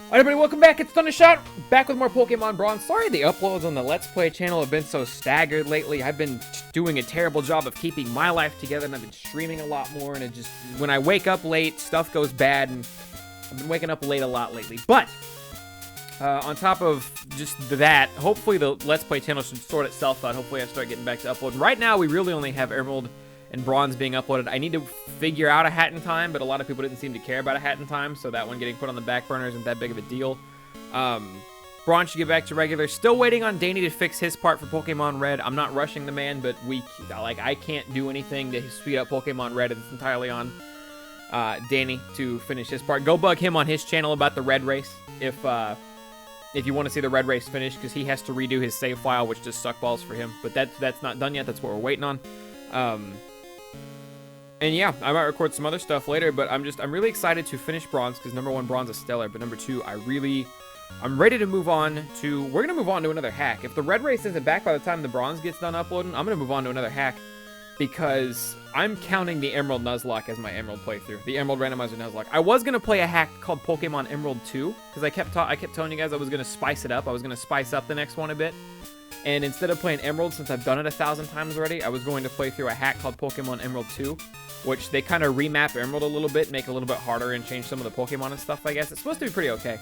Alright everybody, welcome back. It's Thundershot, back with more Pokemon Bronze. Sorry the uploads on the Let's Play channel have been so staggered lately. I've been doing a terrible job of keeping my life together, and I've been streaming a lot more, and it just, when I wake up late, stuff goes bad, and I've been waking up late a lot lately. But, on top of just that, hopefully the Let's Play channel should sort itself out. Hopefully I start getting back to uploading. Right now, we really only have Emerald and Bronze being uploaded. I need to figure out a Hat in Time, but a lot of people didn't seem to care about a Hat in Time, so that one getting put on the back burner isn't that big of a deal. Bronze should get back to regular. Still waiting on Danny to fix his part for Pokemon Red. I'm not rushing the man, but I can't do anything to speed up Pokemon Red. It's entirely on Danny to finish his part. Go bug him on his channel about the Red Race if you want to see the Red Race finish, because he has to redo his save file, which just suck balls for him. But that's not done yet. That's what we're waiting on. And yeah, I might record some other stuff later, but I'm really excited to finish Bronze, because number one, Bronze is stellar, but number two, I'm ready to move on to, we're going to move on to another hack. If the Red Race isn't back by the time the Bronze gets done uploading, I'm going to move on to another hack, because I'm counting the Emerald Nuzlocke as my Emerald playthrough, the Emerald Randomizer Nuzlocke. I was going to play a hack called Pokemon Emerald 2, because I kept telling you guys I was going to spice it up. I was going to spice up the next one a bit. And instead of playing Emerald, since I've done it 1,000 times already, I was going to play through a hack called Pokemon Emerald 2, which they kind of remap Emerald a little bit, make it a little bit harder, and change some of the Pokemon and stuff, I guess. It's supposed to be pretty okay.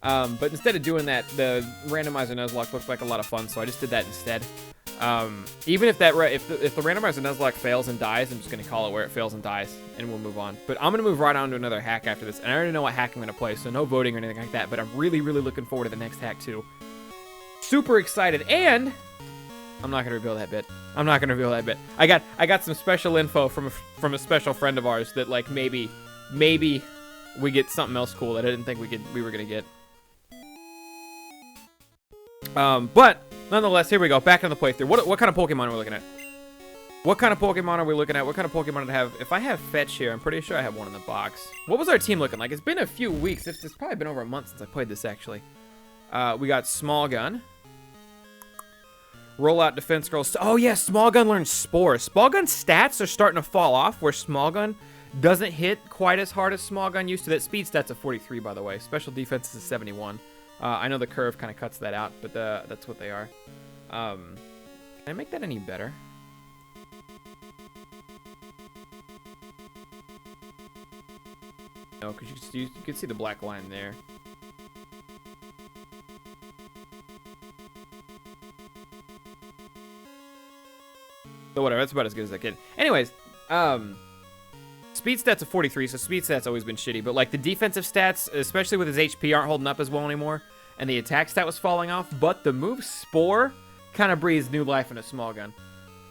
But instead of doing that, the Randomizer Nuzlocke looked like a lot of fun, so I just did that instead. Even if if the Randomizer Nuzlocke fails and dies, I'm just going to call it where it fails and dies, and we'll move on. But I'm going to move right on to another hack after this, and I already know what hack I'm going to play, so no voting or anything like that, but I'm really, really looking forward to the next hack, too. Super excited, and I'm not gonna reveal that bit. I'm not gonna reveal that bit. I got some special info from a special friend of ours that, like, maybe we get something else cool that I didn't think we were gonna get. But nonetheless, here we go. Back on the playthrough. What kind of Pokemon are we looking at? What kind of Pokemon are we looking at? What kind of Pokemon do I have? If I have Fetch here, I'm pretty sure I have one in the box. What was our team looking like? It's been a few weeks. It's probably been over a month since I played this, actually. We got Small Gun. Rollout, Defense Girls. Oh yeah, Small Gun learns Spore. Small Gun's stats are starting to fall off, where Small Gun doesn't hit quite as hard as Small Gun used to. That speed stat's a 43, by the way. Special defense is a 71. I know the curve kind of cuts that out, but that's what they are. Can I make that any better? No, because you can see the black line there. So whatever, that's about as good as I can. Anyways, speed stats of 43, so speed stats always been shitty, but like the defensive stats, especially with his HP, aren't holding up as well anymore, and the attack stat was falling off, but the move Spore kind of breathes new life into Small Gun.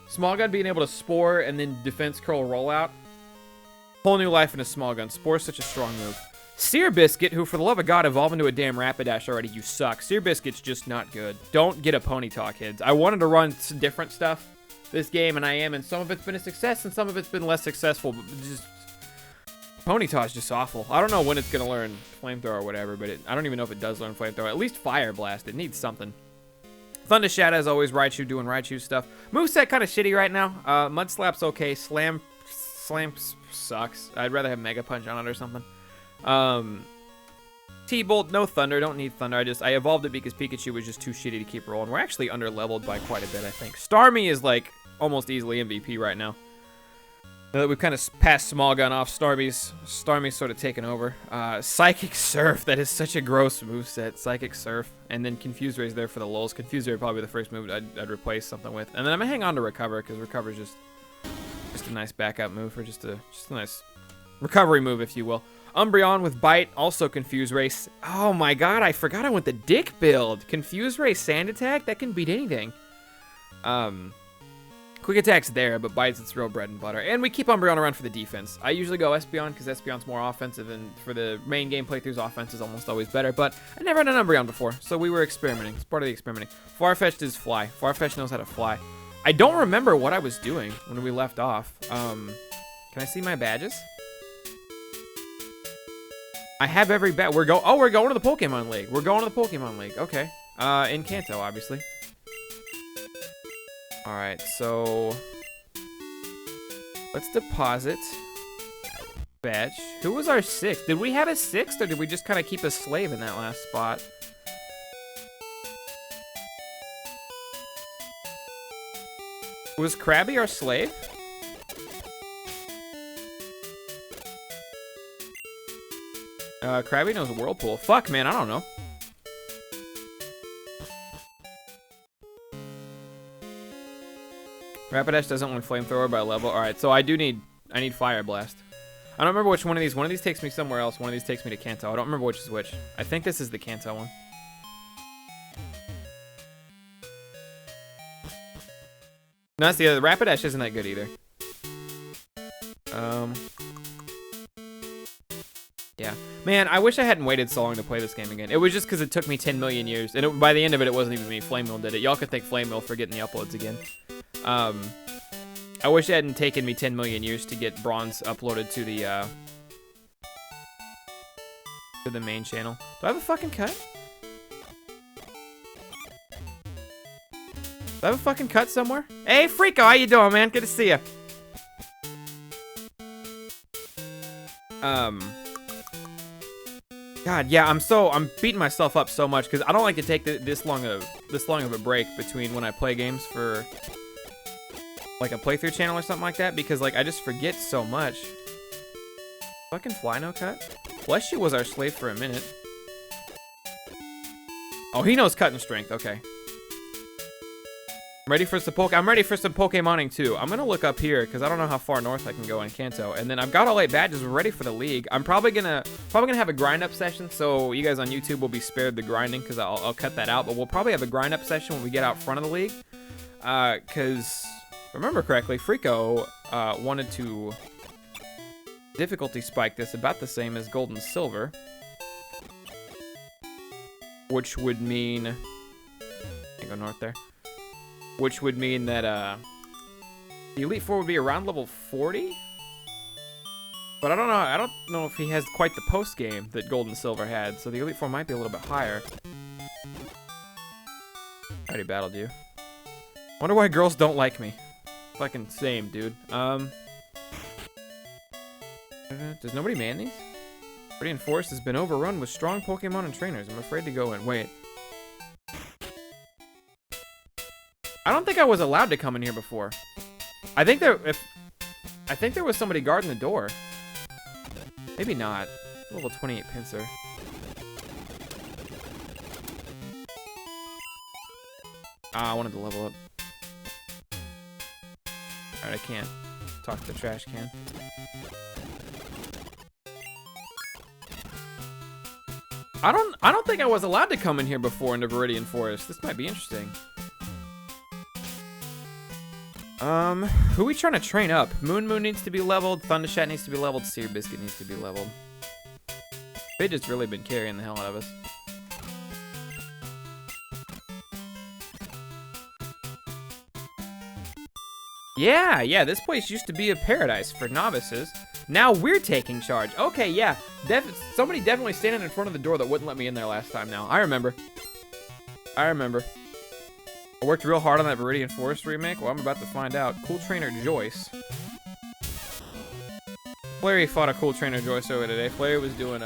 Small Gun being able to Spore and then Defense Curl Rollout, whole new life into Small Gun. Spore's such a strong move. Sear Biscuit, who for the love of God evolve into a damn Rapidash already, you suck. Sear Biscuit's just not good. Don't get a Ponyta, kids. I wanted to run some different stuff this game, and I am, and some of it's been a success, and some of it's been less successful, but just Ponyta is just awful. I don't know when it's gonna learn Flamethrower or whatever, but I don't even know if it does learn Flamethrower. At least Fire Blast. It needs something. Thundershot, as always, Raichu doing Raichu stuff. Moveset kind of shitty right now. Mud Slap's okay. Slam sucks. I'd rather have Mega Punch on it or something. T-Bolt, no Thunder. Don't need Thunder. I evolved it because Pikachu was just too shitty to keep rolling. We're actually under-leveled by quite a bit, I think. Starmie is, like, almost easily MVP right now. Now that we've kind of passed Small Gun off, Starmie's sort of taken over. Psychic Surf, that is such a gross moveset. Psychic Surf. And then Confuse Ray's there for the lulz. Confuse Ray probably the first move I'd replace something with. And then I'm going to hang on to Recover, because Recover's just a nice backup move, or just a nice recovery move, if you will. Umbreon with Bite, also Confuse Ray. Oh my god, I forgot I went the Dick build. Confuse Ray Sand Attack, that can beat anything. Quick Attack's there, but Bite's its real bread and butter. And we keep Umbreon around for the defense. I usually go Espeon, because Espeon's more offensive, and for the main game playthroughs, offense is almost always better. But I never had an Umbreon before, so we were experimenting. It's part of the experimenting. Farfetch'd is Fly. Farfetch'd knows how to fly. I don't remember what I was doing when we left off. Can I see my badges? I have every bet. We're going to the Pokemon League. We're going to the Pokemon League. Okay. In Kanto, obviously. Alright, so let's deposit Fetch. Who was our 6th? Did we have a 6th, or did we just kind of keep a slave in that last spot? Was Krabby our slave? Krabby knows Whirlpool. Fuck, man, I don't know. Rapidash doesn't want Flamethrower by level. Alright, so I need Fire Blast. I don't remember which one of these. One of these takes me somewhere else. One of these takes me to Kanto. I don't remember which is which. I think this is the Kanto one. No, that's the other. Rapidash isn't that good either. Yeah. Man, I wish I hadn't waited so long to play this game again. It was just because it took me 10 million years. And by the end of it, it wasn't even me. Flame Mill did it. Y'all could thank Flame Mill for getting the uploads again. I wish it hadn't taken me 10 million years to get Bronze uploaded to the main channel. Do I have a fucking cut? Do I have a fucking cut somewhere? Hey, Freako, how you doing, man? Good to see you. God, yeah, I'm beating myself up so much because I don't like to take this long of a break between when I play games for like a playthrough channel or something like that, because like I just forget so much. Fucking fly no cut. Bless you was our slave for a minute. Oh, he knows cut and strength. Okay. I'm ready for some Pokemoning too. I'm gonna look up here because I don't know how far north I can go in Kanto. And then I've got all 8 badges. We're ready for the league. I'm probably gonna have a grind up session, so you guys on YouTube will be spared the grinding because I'll cut that out. But we'll probably have a grind up session when we get out front of the league. Because if I remember correctly, Freako wanted to difficulty spike this about the same as Gold and Silver, which would mean I go north there. Which would mean that the Elite Four would be around level 40. But I don't know. I don't know if he has quite the post game that Gold and Silver had. So the Elite Four might be a little bit higher. I already battled you. Wonder why girls don't like me. Fucking same, dude. Does nobody man these? Viridian Forest has been overrun with strong Pokemon and trainers. I'm afraid to go in. Wait. I don't think I was allowed to come in here before. I think there was somebody guarding the door. Maybe not. Level 28 Pinsir. Ah, I wanted to level up. Alright, I can't talk to the trash can. I don't think I was allowed to come in here before into Viridian Forest. This might be interesting. Who are we trying to train up? Moon needs to be leveled. Thundershot needs to be leveled. Sear Biscuit needs to be leveled. Fidget's really been carrying the hell out of us. Yeah, this place used to be a paradise for novices. Now we're taking charge. Okay, yeah. Somebody definitely standing in front of the door that wouldn't let me in there last time now. I remember. I worked real hard on that Viridian Forest remake. Well, I'm about to find out. Cool Trainer Joyce. Flurry fought a Cool Trainer Joyce over today. Flurry was doing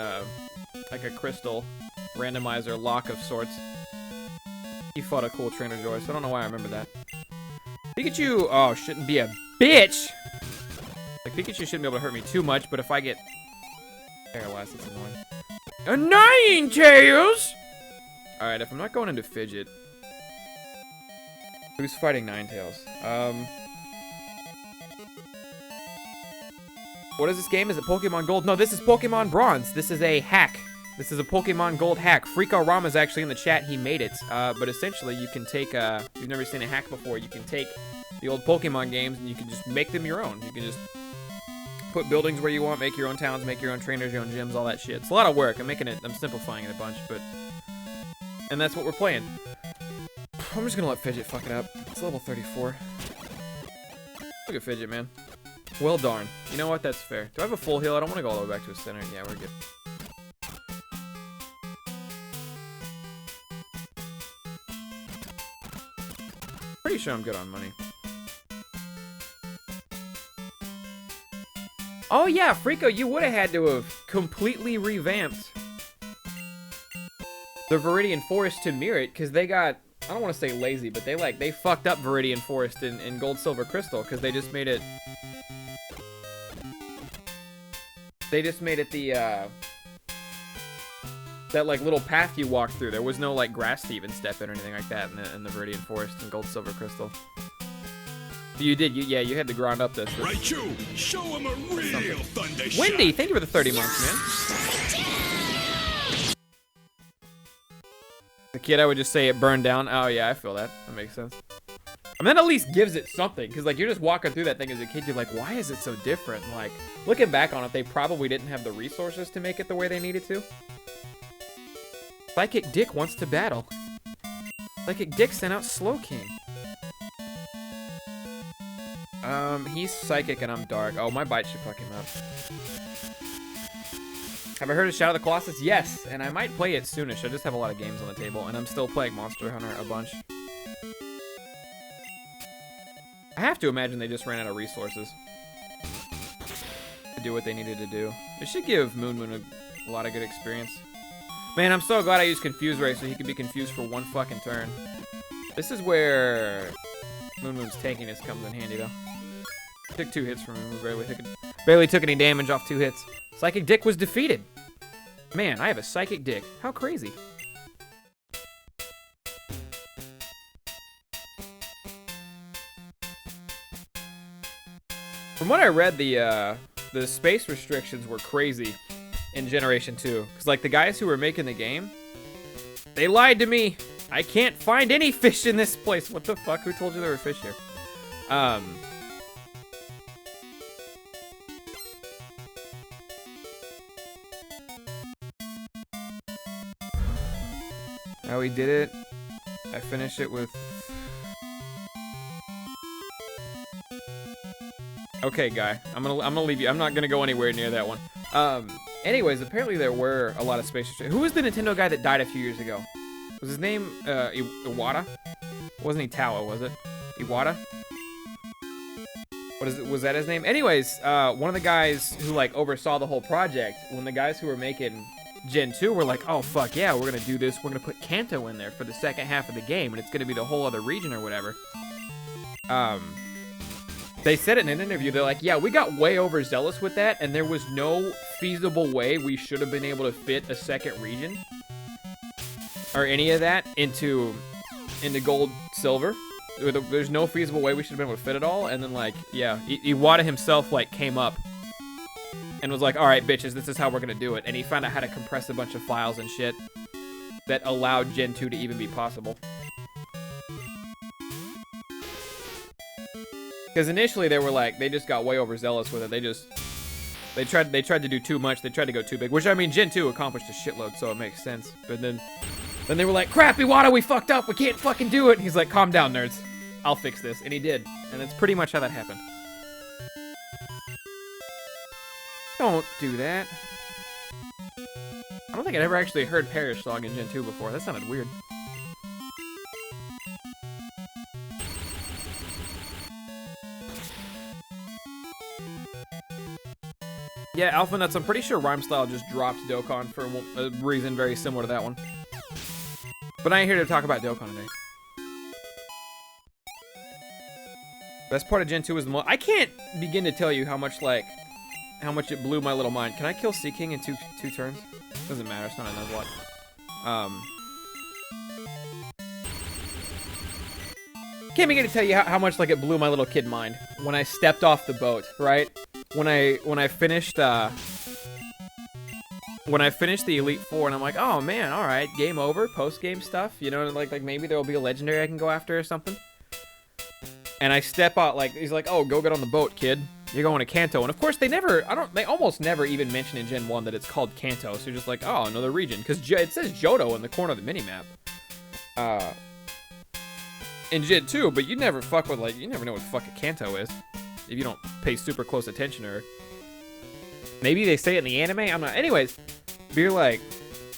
like a crystal randomizer lock of sorts. He fought a Cool Trainer Joyce. I don't know why I remember that. Pikachu, oh, shouldn't be a bitch. Like, Pikachu shouldn't be able to hurt me too much, but if I get paralyzed, it's annoying. Annoying, Tails! Alright, if I'm not going into Fidget... Who's fighting Ninetales? What is this game? Is it Pokemon Gold? No, this is Pokemon Bronze. This is a hack. This is a Pokemon Gold hack. Freako Ram is actually in the chat. He made it. But essentially, you can take, if you've never seen a hack before, you can take the old Pokemon games and you can just make them your own. You can just put buildings where you want, make your own towns, make your own trainers, your own gyms, all that shit. It's a lot of work. I'm simplifying it a bunch, but... And that's what we're playing. I'm just gonna let Fidget fuck it up. It's level 34. Look at Fidget, man. Well darn. You know what? That's fair. Do I have a full heal? I don't want to go all the way back to a center. Yeah, we're good. Pretty sure I'm good on money. Oh yeah, Frico, you would have had to have completely revamped the Viridian Forest to mirror it, because they got, I don't want to say lazy, but they fucked up Viridian Forest in Gold, Silver, Crystal, because they just made it the, that, like, little path you walk through. There was no, like, grass to even step in or anything like that in the Viridian Forest in Gold, Silver, Crystal. You did, yeah, you had to grind up this. Right, you! Show him a real Thundershot! Wendy, thank you for the 30 months, man. The kid, I would just say it burned down. Oh, yeah, I feel that. That makes sense. I mean, that at least gives it something, because, like, you're just walking through that thing as a kid, you're like, why is it so different? Like, looking back on it, they probably didn't have the resources to make it the way they needed to. Psychic Dick wants to battle. Psychic Dick sent out Slow King. He's Psychic and I'm Dark. Oh, my bite should fuck him up. Have I heard of Shadow of the Colossus? Yes, and I might play it soonish. I just have a lot of games on the table, and I'm still playing Monster Hunter a bunch. I have to imagine they just ran out of resources to do what they needed to do. It should give Moon Moon a lot of good experience. Man, I'm so glad I used Confuse Ray so he could be confused for one fucking turn. This is where Moon Moon's tankiness comes in handy, though. Took 2 hits from him. Barely took any damage off 2 hits. Psychic Dick was defeated. Man, I have a Psychic Dick. How crazy. From what I read, the space restrictions were crazy in Generation 2. Because, like, the guys who were making the game, they lied to me. I can't find any fish in this place. What the fuck? Who told you there were fish here? How we did it. I finished it with... Okay, guy. I'm gonna leave you. I'm not gonna go anywhere near that one. Anyways, apparently there were a lot of space restrictions. Who was the Nintendo guy that died a few years ago? Was his name Iwata? Wasn't he Tawa, was it? Iwata? What is it? Was that his name? Anyways, one of the guys who, like, oversaw the whole project, when the guys who were making Gen 2 were like, oh, fuck yeah, we're gonna do this. We're gonna put Kanto in there for the second half of the game, and it's gonna be the whole other region or whatever. They said it in an interview. They're like, yeah, we got way overzealous with that, and there was no feasible way we should have been able to fit a second region or any of that into Gold, Silver. There's no feasible way we should have been able to fit it all. And then, like, yeah, Iwata himself, like, came up and was like, all right, bitches, this is how we're gonna do it. And he found out how to compress a bunch of files and shit that allowed Gen 2 to even be possible. Because initially they were like, they just got way overzealous with it. They tried to do too much. They tried to go too big. Which, I mean, Gen 2 accomplished a shitload, so it makes sense. But then they were like, crap, Iwata, we fucked up. We can't fucking do it. And he's like, calm down, nerds. I'll fix this. And he did. And that's pretty much how that happened. Don't do that. I don't think I'd ever actually heard Perish Song in Gen 2 before. That sounded weird. Yeah, Alpha Nuts, I'm pretty sure Rhyme Style just dropped Dokkan for a reason very similar to that one. But I ain't here to talk about Dokkan today. Best part of Gen 2 is the most... I can't begin to tell you how much it blew my little mind. Can I kill Sea King in two turns? Doesn't matter, it's not a Nuzlocke. Can't begin to tell you how much, like, it blew my little kid mind when I stepped off the boat, right? When I finished the Elite Four, and I'm like, oh man, all right, game over, post game stuff, you know, like maybe there will be a legendary I can go after or something. And I step out, like, he's like, oh, go get on the boat, kid. You're going to Kanto. And of course they almost never even mention in Gen 1 that it's called Kanto. So you're just like, oh, another region, because it says Johto in the corner of the minimap. In Gen 2, but you never fuck with, like, you never know what the fuck a Kanto is. If you don't pay super close attention, or maybe they say it in the anime. I'm not. Anyways, but you're like,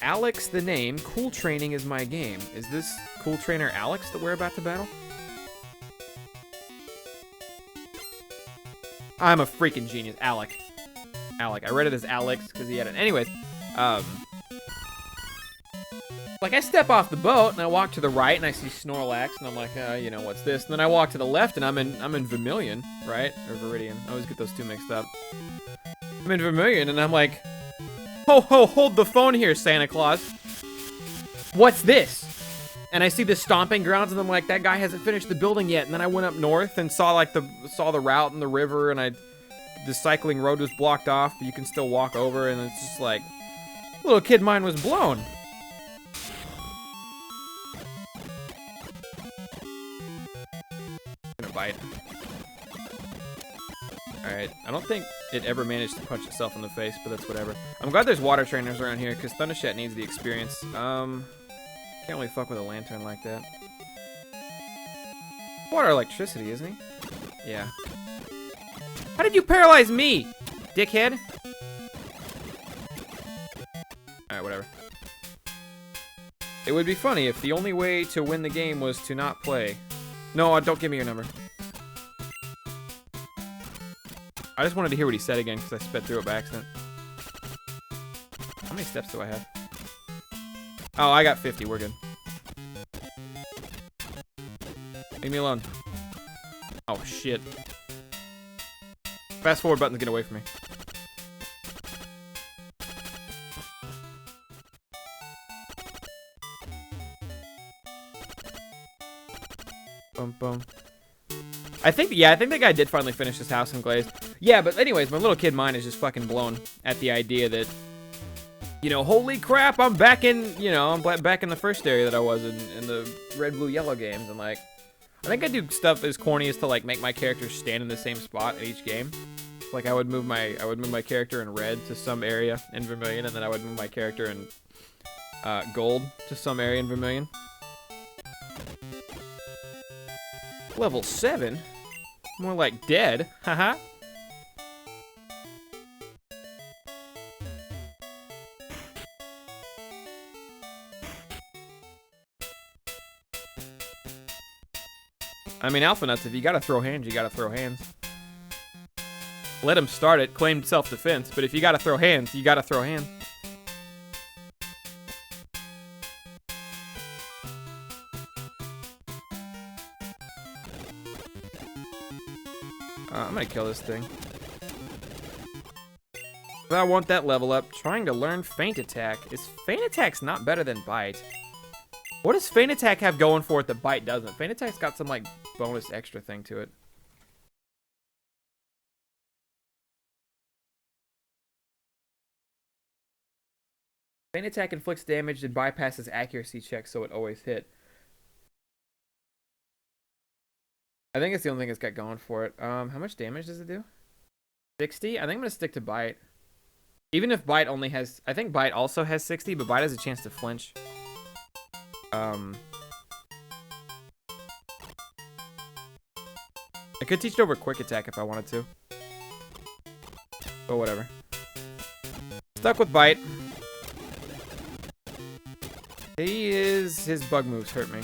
Alex the name, Cool Training is my game. Is this Cool Trainer Alex that we're about to battle? I'm a freaking genius, Alec. Alec. I read it as Alex because he had it. Anyways, like I step off the boat and I walk to the right and I see Snorlax and I'm like, you know, what's this? And then I walk to the left and I'm in Vermilion, right? Or Viridian. I always get those two mixed up. I'm in Vermilion and I'm like, ho ho, hold the phone here, Santa Claus. What's this? And I see the stomping grounds and I'm like, that guy hasn't finished the building yet. And then I went up north and saw like the route and the river and the cycling road was blocked off, but you can still walk over and it's just like, little kid mind was blown. Gonna bite. Alright, I don't think it ever managed to punch itself in the face, but that's whatever. I'm glad there's water trainers around here, because Thundershot needs the experience. Can't really fuck with a lantern like that. Water electricity, isn't he? Yeah. How did you paralyze me, dickhead? Alright, whatever. It would be funny if the only way to win the game was to not play. No, don't give me your number. I just wanted to hear what he said again because I sped through it by accident. How many steps do I have? Oh, I got 50. We're good. Leave me alone. Oh, shit. Fast forward button to get away from me. Boom, boom. I think the guy did finally finish his house in Glaze. Yeah, but anyways, my little kid mind is just fucking blown at the idea that, you know, holy crap, I'm back in, you know, I'm back in the first area that I was in the red, blue, yellow games. And like, I think I do stuff as corny as to like make my character stand in the same spot at each game. Like I would move my character in red to some area in Vermilion, and then I would move my character in gold to some area in Vermilion. Level 7? More like dead. Haha. I mean, Alpha Nuts, if you gotta throw hands, you gotta throw hands. Let him start it, claimed self-defense, but if you gotta throw hands, you gotta throw hands. I'm gonna kill this thing. But I want that level up. Trying to learn Feint Attack. Is Feint Attack's not better than Bite? What does Feint Attack have going for it that Bite doesn't? Feint Attack's got some, like, bonus extra thing to it. Feint Attack inflicts damage and bypasses accuracy checks, so it always hit. I think it's the only thing it's got going for it. How much damage does it do? 60? I think I'm gonna stick to Bite. Even if Bite only has... I think Bite also has 60, but Bite has a chance to flinch. I could teach it over Quick Attack if I wanted to. But whatever. Stuck with Bite. His bug moves hurt me.